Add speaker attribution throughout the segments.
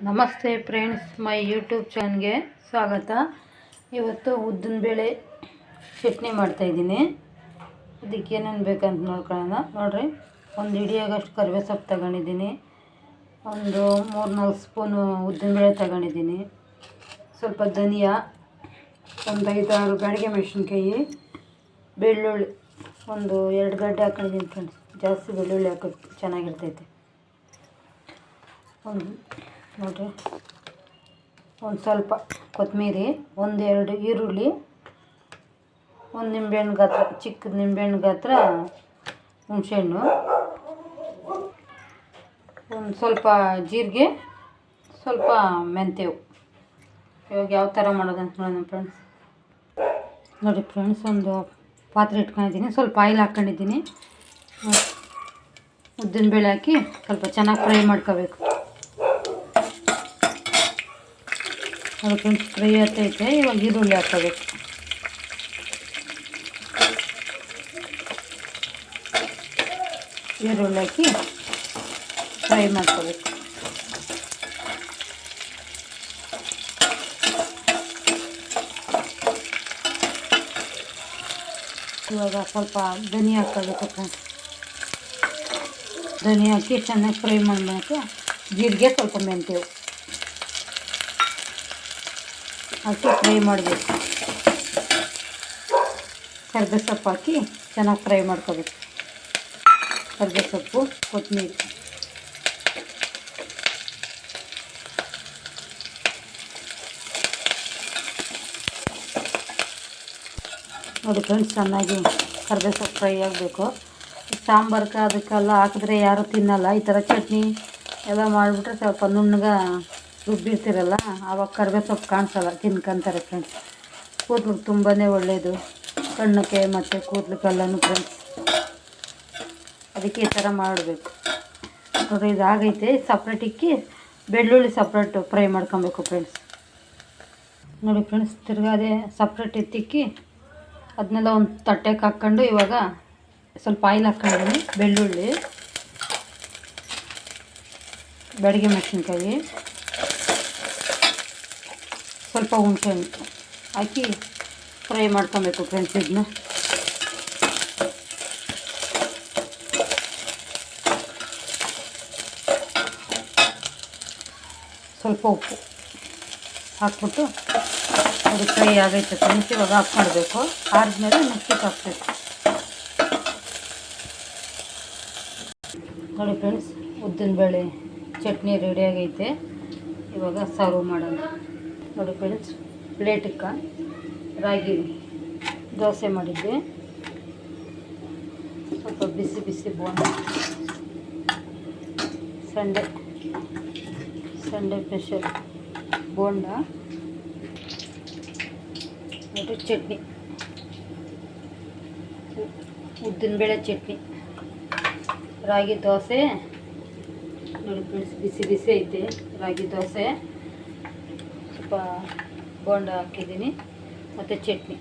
Speaker 1: ನಮಸ್ತೆ friends, my YouTube ಚಾನಲ್ಗೆ ಸ್ವಾಗತ. ಇವತ್ತು ಉದ್ದಿನ ಬೇಳೆ ಚಟ್ನಿ ಮಾಡ್ತಾಯಿದ್ದೀನಿ. ಇದಕ್ಕೆ ಏನೇನು ಬೇಕಂತ ನೋಡ್ಕೊಳ್ಳೋಣ. ನೋಡಿರಿ, ಒಂದು ಹಿಡಿಯಾಗಷ್ಟು ಕರಿಬೇವು ಸೊಪ್ಪು ತಗೊಂಡಿದ್ದೀನಿ, ಒಂದು 3-4 ಸ್ಪೂನು ಉದ್ದಿನಬೇಳೆ ತಗೊಂಡಿದ್ದೀನಿ, ಸ್ವಲ್ಪ ಧನಿಯಾ, ಒಂದು 5-6 ಬ್ಯಾಡಗಿ ಮೆಣಸಿನ್ಕಾಯಿ, ಬೆಳ್ಳುಳ್ಳಿ ಒಂದು 2 ಗಡ್ಡೆ ಹಾಕೊಂಡಿದ್ದೀನಿ ಫ್ರೆಂಡ್ಸ್. ಜಾಸ್ತಿ ಬೆಳ್ಳುಳ್ಳಿ ಹಾಕೋದು ಚೆನ್ನಾಗಿರ್ತೈತೆ. ನೋಡಿರಿ, ಒಂದು ಸ್ವಲ್ಪ ಕೊತ್ತಂಬರಿ, 1-2 ಈರುಳ್ಳಿ, ಒಂದು ನಿಂಬೆಹಣ್ಣು ಗಾತ್ರ, ಚಿಕ್ಕ ನಿಂಬೆಹಣ್ಣು ಗಾತ್ರ ಹುಣಸೆಹಣ್ಣು, ಒಂದು ಸ್ವಲ್ಪ ಜೀರಿಗೆ, ಸ್ವಲ್ಪ ಮೆಂತ್ಯವು. ಇವಾಗ ಯಾವ ಥರ ಮಾಡೋದಂತ ನೋಡೋಣ ಫ್ರೆಂಡ್ಸ್. ನೋಡಿ ಫ್ರೆಂಡ್ಸ್, ಒಂದು ಪಾತ್ರೆ ಇಟ್ಕೊಂಡಿದ್ದೀನಿ, ಸ್ವಲ್ಪ ಆಯಿಲ್ ಹಾಕ್ಕೊಂಡಿದ್ದೀನಿ. ಉದ್ದಿನಬೇಳೆ ಹಾಕಿ ಸ್ವಲ್ಪ ಚೆನ್ನಾಗಿ ಫ್ರೈ ಮಾಡ್ಕೋಬೇಕು. ಅದು ಫ್ರೆಂಡ್ಸ್ ಫ್ರೈ ಆಗ್ತೈತೆ. ಇವಾಗ ಈರುಳ್ಳಿ ಹಾಕೋಬೇಕು. ಈರುಳ್ಳಿ ಹಾಕಿ ಫ್ರೈ ಮಾಡ್ಕೋಬೇಕು. ಇವಾಗ ಸ್ವಲ್ಪ ಧನಿಯಾ ಹಾಕೋಬೇಕು ಫ್ರೆಂಡ್ಸ್. ಧನಿಯಾ ಹಾಕಿ ಚೆನ್ನಾಗಿ ಫ್ರೈ ಮಾಡಬೇಕು. ಜೀರಿಗೆ, ಸ್ವಲ್ಪ ಮೆಂತ್ಯವು ಹಾಕಿ ಫ್ರೈ ಮಾಡಬೇಕು. ಕರಿಬೇವು ಸೊಪ್ಪು ಹಾಕಿ ಚೆನ್ನಾಗಿ ಫ್ರೈ ಮಾಡ್ಕೋಬೇಕು. ಕರಿಬೇವು ಸೊಪ್ಪು, ಕೊತ್ತಂಬರಿ, ನೋಡಿ ಫ್ರೆಂಡ್ಸ್, ಚೆನ್ನಾಗಿ ಕರಿಬೇವು ಸೊಪ್ಪು ಫ್ರೈ ಆಗಬೇಕು. ಸಾಂಬಾರ್ಗೆ ಅದಕ್ಕೆಲ್ಲ ಹಾಕಿದ್ರೆ ಯಾರೂ ತಿನ್ನಲ್ಲ. ಈ ಥರ ಚಟ್ನಿ ಎಲ್ಲ ಮಾಡಿಬಿಟ್ರೆ ಸ್ವಲ್ಪ ನುಣ್ಣಗೆ ರುಬ್ಬಿರ್ತಿರಲ್ಲ, ಆವಾಗ ಕರಿಬೇವು ಸೊಪ್ಪು ಕಾಣಿಸಲ್ಲ, ತಿನ್ಕೊಂತಾರೆ ಫ್ರೆಂಡ್ಸ್. ಕೂದಲಿಗೆ ತುಂಬಾ ಒಳ್ಳೆಯದು, ಕಣ್ಣಕ್ಕೆ ಮತ್ತು ಕೂದಲಿಗೆಲ್ಲನೂ ಫ್ರೆಂಡ್ಸ್. ಅದಕ್ಕೆ ಈ ಥರ ಮಾಡಬೇಕು. ನೋಡಿರಿ, ಇದಾಗೈತೆ. ಸಪ್ರೇಟ್ ಇಕ್ಕಿ ಬೆಳ್ಳುಳ್ಳಿ ಸಪ್ರೇಟು ಫ್ರೈ ಮಾಡ್ಕೊಬೇಕು ಫ್ರೆಂಡ್ಸ್. ನೋಡಿ ಫ್ರೆಂಡ್ಸ್, ತಿರ್ಗಾದೆ ಸಪ್ರೇಟ್ ಎತ್ತಿಕ್ಕಿ ಅದನ್ನೆಲ್ಲ ಒಂದು ತಟ್ಟೆಗೆ ಹಾಕ್ಕೊಂಡು ಇವಾಗ ಸ್ವಲ್ಪ ಆಯಿಲ್ ಹಾಕ್ಕೊಂಡಿದ್ದೀನಿ. ಬೆಳ್ಳುಳ್ಳಿ, ಬ್ಯಾಡಗಿ ಮೆಣಸಿನ್ಕಾಯಿ, ಸ್ವಲ್ಪ ಹುಣಸೆಹಣ್ಣು ಹಾಕಿ ಫ್ರೈ ಮಾಡ್ಕೊಬೇಕು ಫ್ರೆಂಡ್ಸ್. ಇದನ್ನ ಸ್ವಲ್ಪ ಉಪ್ಪು ಹಾಕ್ಬಿಟ್ಟು ಅದು ಫ್ರೈ ಆಗೈತೆ ಫ್ರೆಂಡ್ಸ್. ಇವಾಗ ಆಫ್ ಮಾಡಬೇಕು. ಆದಮೇಲೆ ಮಿಕ್ಸಿಗೆ ಹಾಕಬೇಕು. ನೋಡಿ ಫ್ರೆಂಡ್ಸ್, ಉದ್ದಿನಬೇಳೆ ಚಟ್ನಿ ರೆಡಿಯಾಗೈತೆ. ಇವಾಗ ಸರ್ವ್ ಮಾಡೋಣ. ನೋಡಿ ಫ್ರೆಂಡ್ಸ್, ಪ್ಲೇಟಿಗೆ ರಾಗಿ ದೋಸೆ ಮಾಡಿದ್ದೆ, ಸ್ವಲ್ಪ ಬಿಸಿ ಬಿಸಿ ಬೋಂಡ, ಸಂಡೆ ಸ್ಪೆಷಲ್ ಬೋಂಡ, ನೋಡಿ ಚಟ್ನಿ, ಉದ್ದಿನಬೇಳೆ ಚಟ್ನಿ, ರಾಗಿ ದೋಸೆ. ನೋಡಿ ಫ್ರೆಂಡ್ಸ್, ಬಿಸಿ ಬಿಸಿ ಐತೆ ರಾಗಿ ದೋಸೆ. ಸ್ವಲ್ಪ ಬೋಂಡ ಹಾಕಿದ್ದೀನಿ ಮತ್ತು ಚಟ್ನಿ.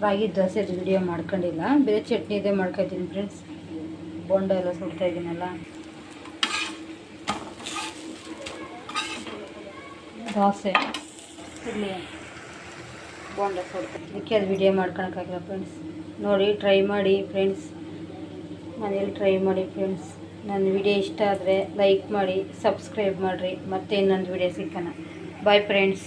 Speaker 1: ರಾಗಿ ದೋಸೆ ವಿಡಿಯೋ ಮಾಡ್ಕೊಂಡಿಲ್ಲ, ಬೇರೆ ಚಟ್ನಿ ಇದೆ ಮಾಡ್ಕೊತೀನಿ ಫ್ರೆಂಡ್ಸ್. ಬೋಂಡ ಎಲ್ಲ ಸುಡ್ತಾ ಇದ್ದೀನಲ್ಲ, ದೋಸೆ ಇಲ್ಲಿ ಬೋಂಡ ಸುಡ್ತೀನಿ. ಅದಕ್ಕೆ ಅದು ವಿಡಿಯೋ ಮಾಡ್ಕೊಳಕ್ಕಾಗಿಲ್ಲ ಫ್ರೆಂಡ್ಸ್. ನೋಡಿ, ಟ್ರೈ ಮಾಡಿ ಫ್ರೆಂಡ್ಸ್, ಮನೇಲಿ ಟ್ರೈ ಮಾಡಿ ಫ್ರೆಂಡ್ಸ್. ನನ್ನ ವಿಡಿಯೋ ಇಷ್ಟ ಆದರೆ ಲೈಕ್ ಮಾಡಿ, ಸಬ್ಸ್ಕ್ರೈಬ್ ಮಾಡಿರಿ. ಮತ್ತೆ ಇನ್ನೊಂದು ವಿಡಿಯೋ ಸಿಕ್ಕಣ. Bye friends.